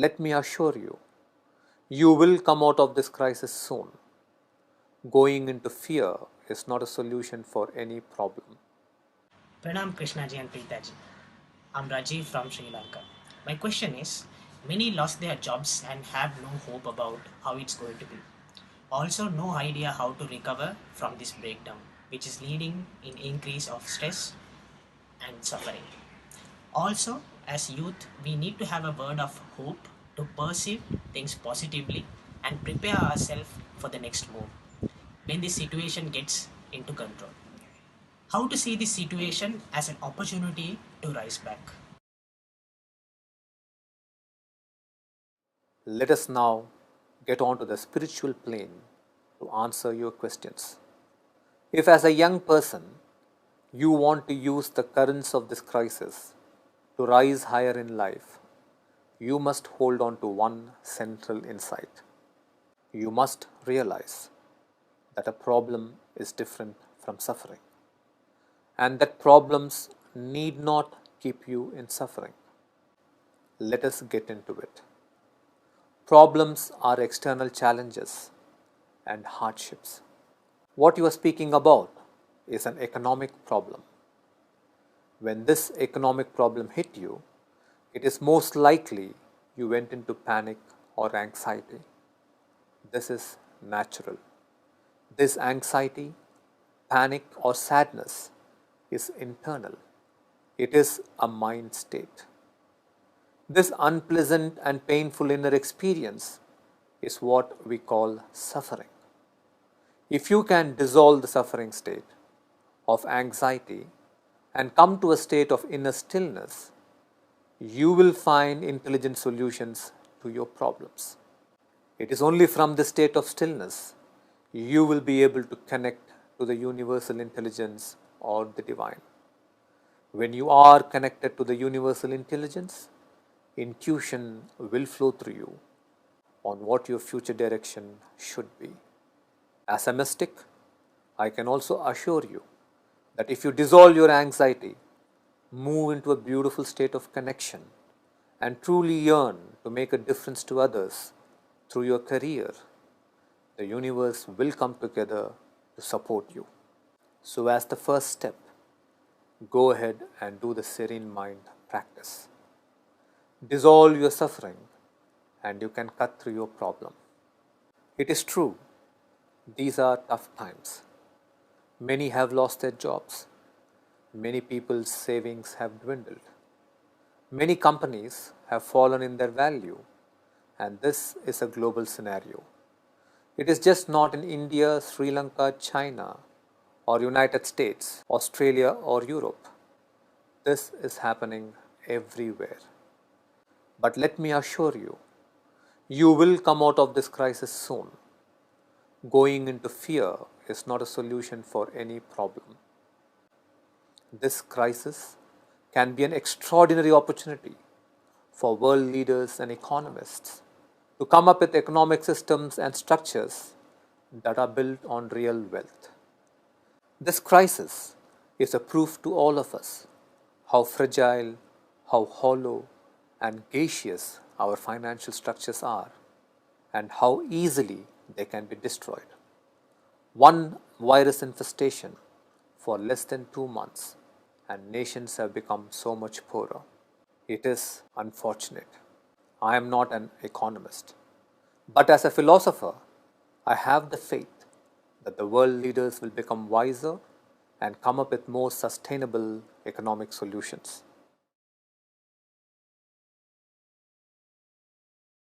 let me assure you, you will come out of this crisis soon. Going into fear is not a solution for any problem. Pranam Krishnaji and Preethaji. I'm Rajiv from Sri Lanka. My question is, many lost their jobs and have no hope about how it's going to be. Also no idea how to recover from this breakdown, which is leading in increase of stress and suffering. Also, as youth, we need to have a word of hope to perceive things positively and prepare ourselves for the next move when the situation gets into control. How to see this situation as an opportunity to rise back. Let us now get on to the spiritual plane to answer your questions. If, as a young person, you want to use the currents of this crisis to rise higher in life, you must hold on to one central insight. You must realize that a problem is different from suffering, and that problems need not keep you in suffering. Let us get into it. Problems are external challenges and hardships. What you are speaking about is an economic problem. When this economic problem hit you, it is most likely you went into panic or anxiety. This is natural. This anxiety, panic, or sadness is internal. It is a mind state. This unpleasant and painful inner experience is what we call suffering. If you can dissolve the suffering state of anxiety and come to a state of inner stillness, you will find intelligent solutions to your problems. It is only from this state of stillness you will be able to connect to the universal intelligence or the divine. When you are connected to the universal intelligence, intuition will flow through you on what your future direction should be. As a mystic, I can also assure you that if you dissolve your anxiety, move into a beautiful state of connection, and truly yearn to make a difference to others through your career, the universe will come together to support you. So, as the first step, go ahead and do the serene mind practice. Dissolve your suffering, and you can cut through your problem. It is true, these are tough times. Many have lost their jobs. Many people's savings have dwindled. Many companies have fallen in their value, and this is a global scenario. It is just not in India, Sri Lanka, China, or United States, Australia, or Europe. This is happening everywhere. But let me assure you, you will come out of this crisis soon. Going into fear is not a solution for any problem. This crisis can be an extraordinary opportunity for world leaders and economists to come up with economic systems and structures that are built on real wealth. This crisis is a proof to all of us how fragile, how hollow, and gaseous our financial structures are, and how easily they can be destroyed. One virus infestation for less than 2 months, and nations have become so much poorer. It is unfortunate. I am not an economist, but as a philosopher, I have the faith that the world leaders will become wiser and come up with more sustainable economic solutions.